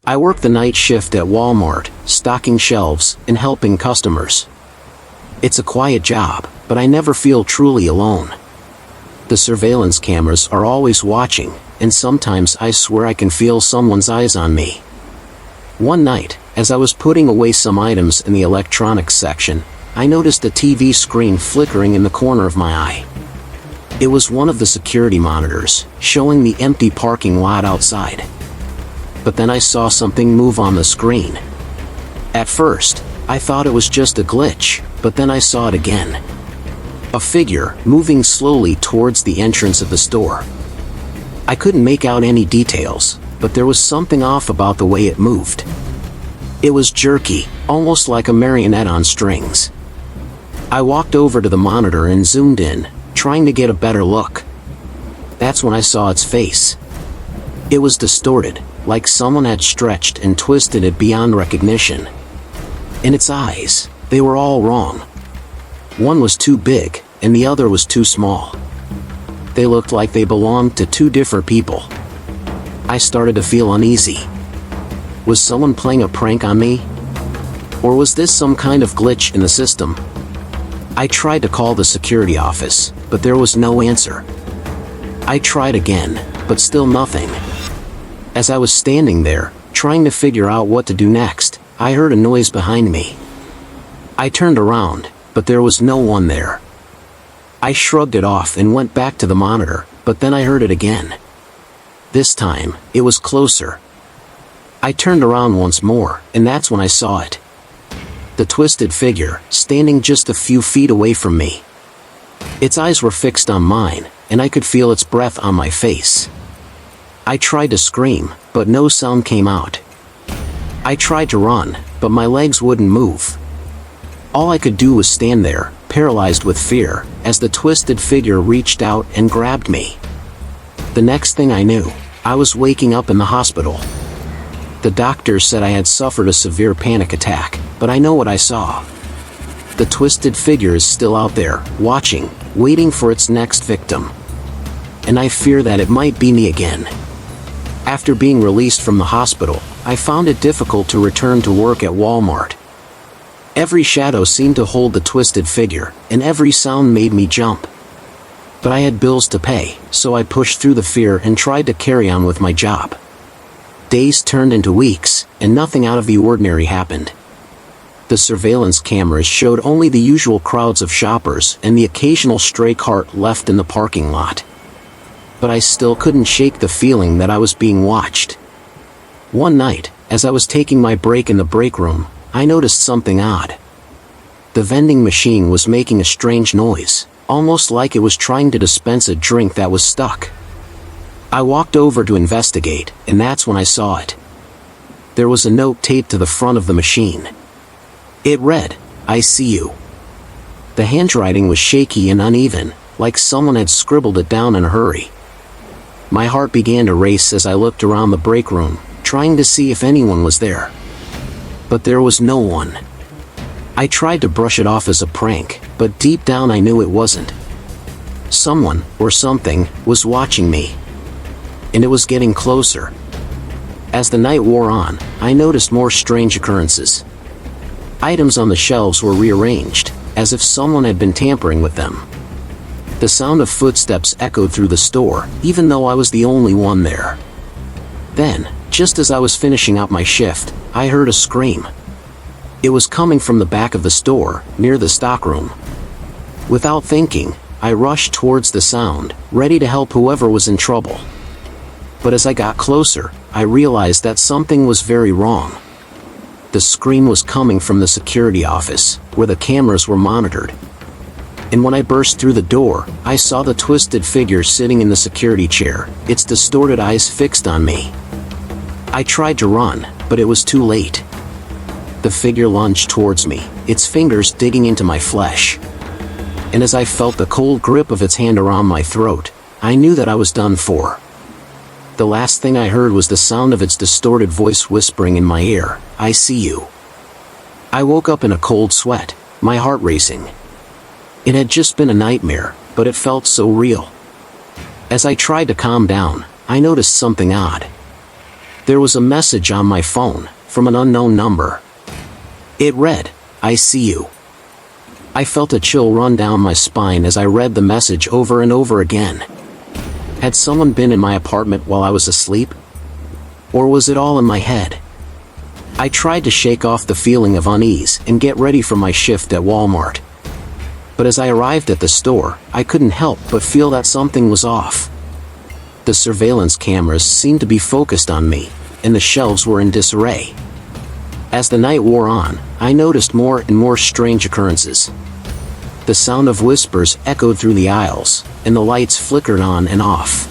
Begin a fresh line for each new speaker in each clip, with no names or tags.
I work the night shift at Walmart, stocking shelves and helping customers. It's a quiet job, but I never feel truly alone. The surveillance cameras are always watching, and sometimes I swear I can feel someone's eyes on me. One night, as I was putting away some items in the electronics section, I noticed a TV screen flickering in the corner of my eye. It was one of the security monitors, showing the empty parking lot outside. But then I saw something move on the screen. At first, I thought it was just a glitch, but then I saw it again. A figure moving slowly towards the entrance of the store. I couldn't make out any details, but there was something off about the way it moved. It was jerky, almost like a marionette on strings. I walked over to the monitor and zoomed in, trying to get a better look. That's when I saw its face. It was distorted, like someone had stretched and twisted it beyond recognition. And its eyes, they were all wrong. One was too big, and the other was too small. They looked like they belonged to two different people. I started to feel uneasy. Was someone playing a prank on me? Or was this some kind of glitch in the system? I tried to call the security office, but there was no answer. I tried again, but still nothing. As I was standing there, trying to figure out what to do next, I heard a noise behind me. I turned around, but there was no one there. I shrugged it off and went back to the monitor, but then I heard it again. This time, it was closer. I turned around once more, and that's when I saw it. The twisted figure, standing just a few feet away from me. Its eyes were fixed on mine, and I could feel its breath on my face. I tried to scream, but no sound came out. I tried to run, but my legs wouldn't move. All I could do was stand there, paralyzed with fear, as the twisted figure reached out and grabbed me. The next thing I knew, I was waking up in the hospital. The doctor said I had suffered a severe panic attack, but I know what I saw. The twisted figure is still out there, watching, waiting for its next victim. And I fear that it might be me again. After being released from the hospital, I found it difficult to return to work at Walmart. Every shadow seemed to hold the twisted figure, and every sound made me jump. But I had bills to pay, so I pushed through the fear and tried to carry on with my job. Days turned into weeks, and nothing out of the ordinary happened. The surveillance cameras showed only the usual crowds of shoppers and the occasional stray cart left in the parking lot. But I still couldn't shake the feeling that I was being watched. One night, as I was taking my break in the break room, I noticed something odd. The vending machine was making a strange noise, almost like it was trying to dispense a drink that was stuck. I walked over to investigate, and that's when I saw it. There was a note taped to the front of the machine. It read, "I see you." The handwriting was shaky and uneven, like someone had scribbled it down in a hurry. My heart began to race as I looked around the break room, trying to see if anyone was there. But there was no one. I tried to brush it off as a prank, but deep down I knew it wasn't. Someone, or something, was watching me. And it was getting closer. As the night wore on, I noticed more strange occurrences. Items on the shelves were rearranged, as if someone had been tampering with them. The sound of footsteps echoed through the store, even though I was the only one there. Then, just as I was finishing up my shift, I heard a scream. It was coming from the back of the store, near the stockroom. Without thinking, I rushed towards the sound, ready to help whoever was in trouble. But as I got closer, I realized that something was very wrong. The scream was coming from the security office, where the cameras were monitored. And when I burst through the door, I saw the twisted figure sitting in the security chair, its distorted eyes fixed on me. I tried to run, but it was too late. The figure lunged towards me, its fingers digging into my flesh. And as I felt the cold grip of its hand around my throat, I knew that I was done for. The last thing I heard was the sound of its distorted voice whispering in my ear, "I see you." I woke up in a cold sweat, my heart racing. It had just been a nightmare, but it felt so real. As I tried to calm down, I noticed something odd. There was a message on my phone, from an unknown number. It read, "I see you." I felt a chill run down my spine as I read the message over and over again. Had someone been in my apartment while I was asleep? Or was it all in my head? I tried to shake off the feeling of unease and get ready for my shift at Walmart. But as I arrived at the store, I couldn't help but feel that something was off. The surveillance cameras seemed to be focused on me, and the shelves were in disarray. As the night wore on, I noticed more and more strange occurrences. The sound of whispers echoed through the aisles, and the lights flickered on and off.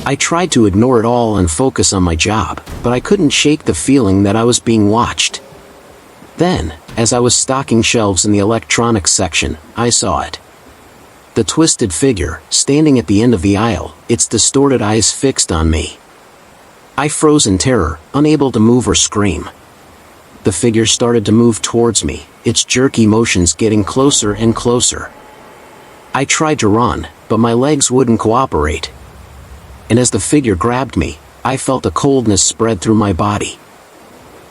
I tried to ignore it all and focus on my job, but I couldn't shake the feeling that I was being watched. Then, as I was stocking shelves in the electronics section, I saw it. The twisted figure, standing at the end of the aisle, its distorted eyes fixed on me. I froze in terror, unable to move or scream. The figure started to move towards me, its jerky motions getting closer and closer. I tried to run, but my legs wouldn't cooperate. And as the figure grabbed me, I felt a coldness spread through my body.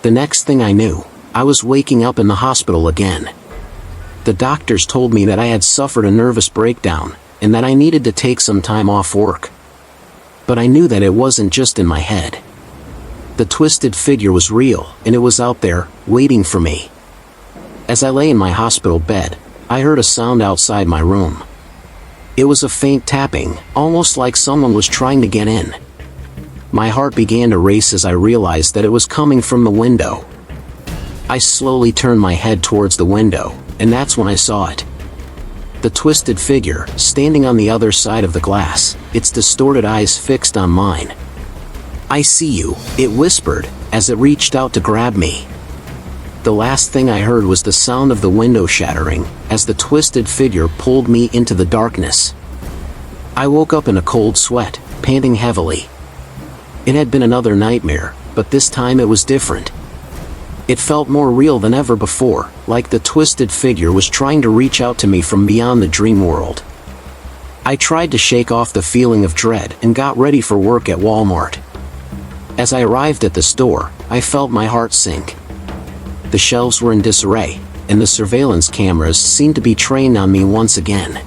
The next thing I knew, I was waking up in the hospital again. The doctors told me that I had suffered a nervous breakdown, and that I needed to take some time off work. But I knew that it wasn't just in my head. The twisted figure was real, and it was out there, waiting for me. As I lay in my hospital bed, I heard a sound outside my room. It was a faint tapping, almost like someone was trying to get in. My heart began to race as I realized that it was coming from the window. I slowly turned my head towards the window, and that's when I saw it. The twisted figure, standing on the other side of the glass, its distorted eyes fixed on mine. "I see you," it whispered, as it reached out to grab me. The last thing I heard was the sound of the window shattering, as the twisted figure pulled me into the darkness. I woke up in a cold sweat, panting heavily. It had been another nightmare, but this time it was different. It felt more real than ever before, like the twisted figure was trying to reach out to me from beyond the dream world. I tried to shake off the feeling of dread and got ready for work at Walmart. As I arrived at the store, I felt my heart sink. The shelves were in disarray, and the surveillance cameras seemed to be trained on me once again.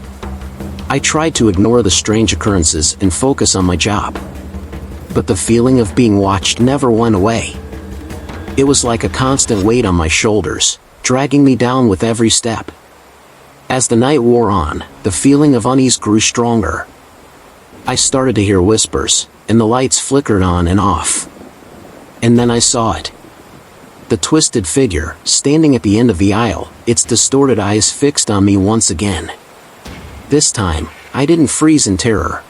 I tried to ignore the strange occurrences and focus on my job. But the feeling of being watched never went away. It was like a constant weight on my shoulders, dragging me down with every step. As the night wore on, the feeling of unease grew stronger. I started to hear whispers, and the lights flickered on and off. And then I saw it. The twisted figure, standing at the end of the aisle, its distorted eyes fixed on me once again. This time, I didn't freeze in terror.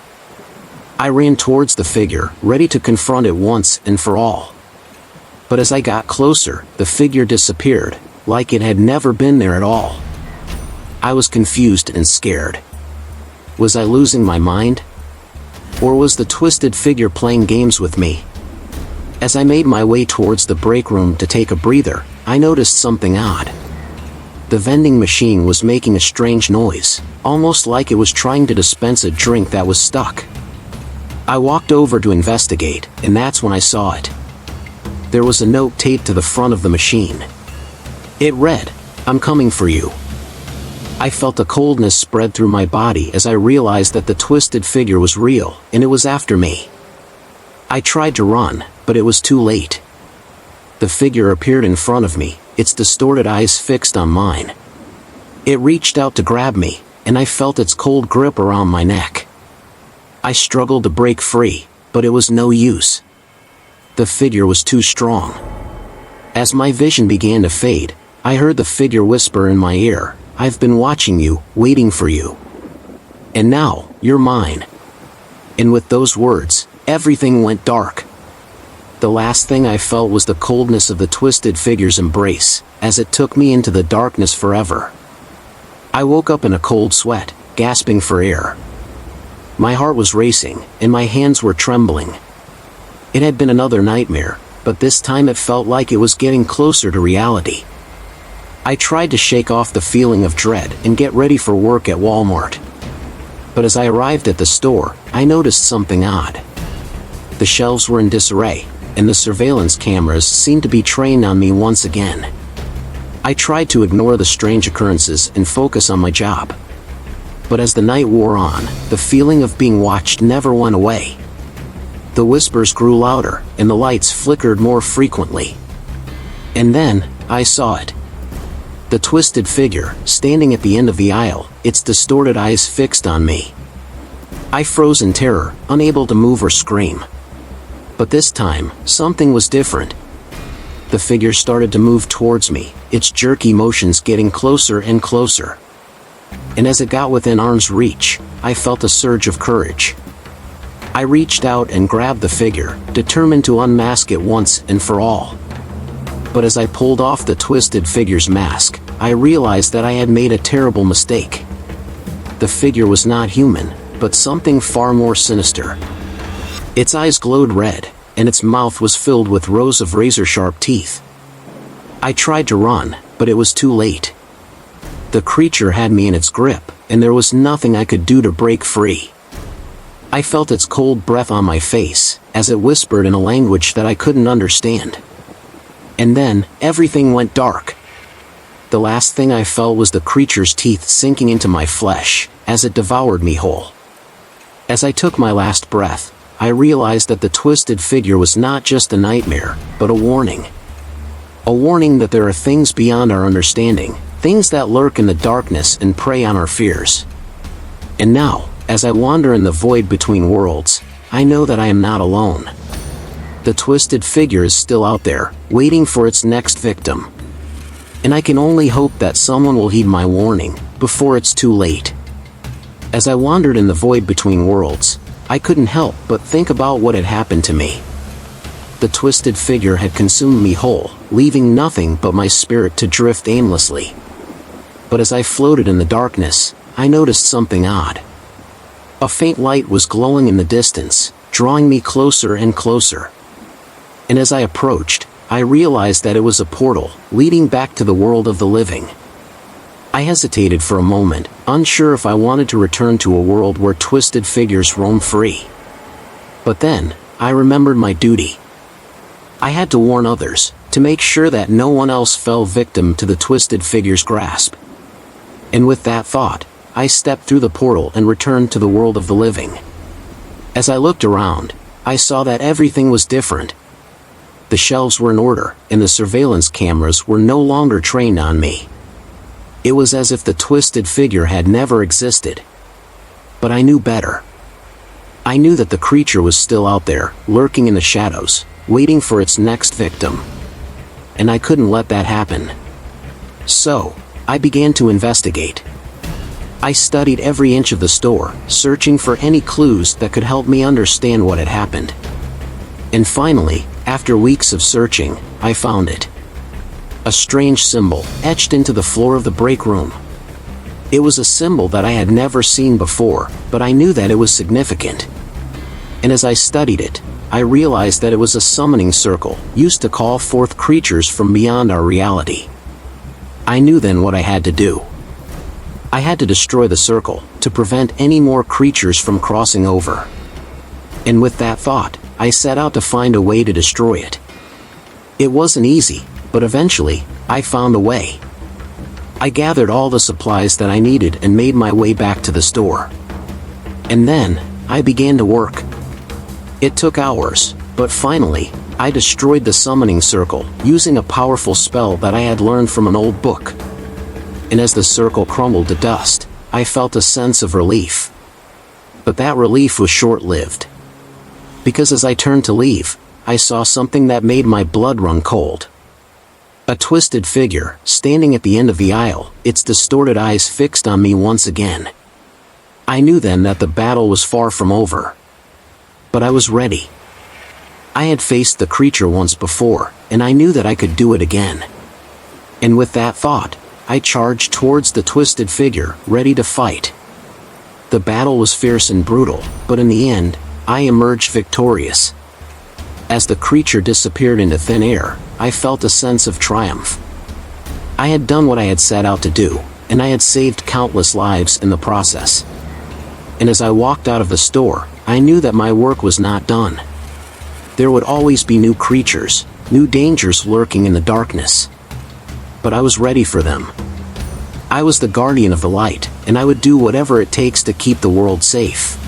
I ran towards the figure, ready to confront it once and for all. But as I got closer, the figure disappeared, like it had never been there at all. I was confused and scared. Was I losing my mind? Or was the twisted figure playing games with me? As I made my way towards the break room to take a breather, I noticed something odd. The vending machine was making a strange noise, almost like it was trying to dispense a drink that was stuck. I walked over to investigate, and that's when I saw it. There was a note taped to the front of the machine. It read, "I'm coming for you." I felt a coldness spread through my body as I realized that the twisted figure was real, and it was after me. I tried to run, but it was too late. The figure appeared in front of me, its distorted eyes fixed on mine. It reached out to grab me, and I felt its cold grip around my neck. I struggled to break free, but it was no use. The figure was too strong. As my vision began to fade, I heard the figure whisper in my ear, "I've been watching you, waiting for you. And now, you're mine." And with those words, everything went dark. The last thing I felt was the coldness of the twisted figure's embrace, as it took me into the darkness forever. I woke up in a cold sweat, gasping for air. My heart was racing, and my hands were trembling. It had been another nightmare, but this time it felt like it was getting closer to reality. I tried to shake off the feeling of dread and get ready for work at Walmart. But as I arrived at the store, I noticed something odd. The shelves were in disarray, and the surveillance cameras seemed to be trained on me once again. I tried to ignore the strange occurrences and focus on my job. But as the night wore on, the feeling of being watched never went away. The whispers grew louder, and the lights flickered more frequently. And then, I saw it. The twisted figure, standing at the end of the aisle, its distorted eyes fixed on me. I froze in terror, unable to move or scream. But this time, something was different. The figure started to move towards me, its jerky motions getting closer and closer. And as it got within arm's reach, I felt a surge of courage. I reached out and grabbed the figure, determined to unmask it once and for all. But as I pulled off the twisted figure's mask, I realized that I had made a terrible mistake. The figure was not human, but something far more sinister. Its eyes glowed red, and its mouth was filled with rows of razor-sharp teeth. I tried to run, but it was too late. The creature had me in its grip, and there was nothing I could do to break free. I felt its cold breath on my face, as it whispered in a language that I couldn't understand. And then, everything went dark. The last thing I felt was the creature's teeth sinking into my flesh, as it devoured me whole. As I took my last breath, I realized that the twisted figure was not just a nightmare, but a warning. A warning that there are things beyond our understanding, things that lurk in the darkness and prey on our fears. And now, as I wander in the void between worlds, I know that I am not alone. The twisted figure is still out there, waiting for its next victim. And I can only hope that someone will heed my warning, before it's too late. As I wandered in the void between worlds, I couldn't help but think about what had happened to me. The twisted figure had consumed me whole, leaving nothing but my spirit to drift aimlessly. But as I floated in the darkness, I noticed something odd. A faint light was glowing in the distance, drawing me closer and closer. And as I approached, I realized that it was a portal, leading back to the world of the living. I hesitated for a moment, unsure if I wanted to return to a world where twisted figures roam free. But then, I remembered my duty. I had to warn others, to make sure that no one else fell victim to the twisted figure's grasp. And with that thought, I stepped through the portal and returned to the world of the living. As I looked around, I saw that everything was different. The shelves were in order, and the surveillance cameras were no longer trained on me. It was as if the twisted figure had never existed. But I knew better. I knew that the creature was still out there, lurking in the shadows, waiting for its next victim. And I couldn't let that happen. So, I began to investigate. I studied every inch of the store, searching for any clues that could help me understand what had happened. And finally, after weeks of searching, I found it. A strange symbol, etched into the floor of the break room. It was a symbol that I had never seen before, but I knew that it was significant. And as I studied it, I realized that it was a summoning circle, used to call forth creatures from beyond our reality. I knew then what I had to do. I had to destroy the circle, to prevent any more creatures from crossing over. And with that thought, I set out to find a way to destroy it. It wasn't easy, but eventually, I found a way. I gathered all the supplies that I needed and made my way back to the store. And then, I began to work. It took hours, but finally, I destroyed the summoning circle, using a powerful spell that I had learned from an old book. And as the circle crumbled to dust, I felt a sense of relief. But that relief was short-lived. Because as I turned to leave, I saw something that made my blood run cold. A twisted figure, standing at the end of the aisle, its distorted eyes fixed on me once again. I knew then that the battle was far from over. But I was ready. I had faced the creature once before, and I knew that I could do it again. And with that thought, I charged towards the twisted figure, ready to fight. The battle was fierce and brutal, but in the end, I emerged victorious. As the creature disappeared into thin air, I felt a sense of triumph. I had done what I had set out to do, and I had saved countless lives in the process. And as I walked out of the store, I knew that my work was not done. There would always be new creatures, new dangers lurking in the darkness. But I was ready for them. I was the guardian of the light, and I would do whatever it takes to keep the world safe.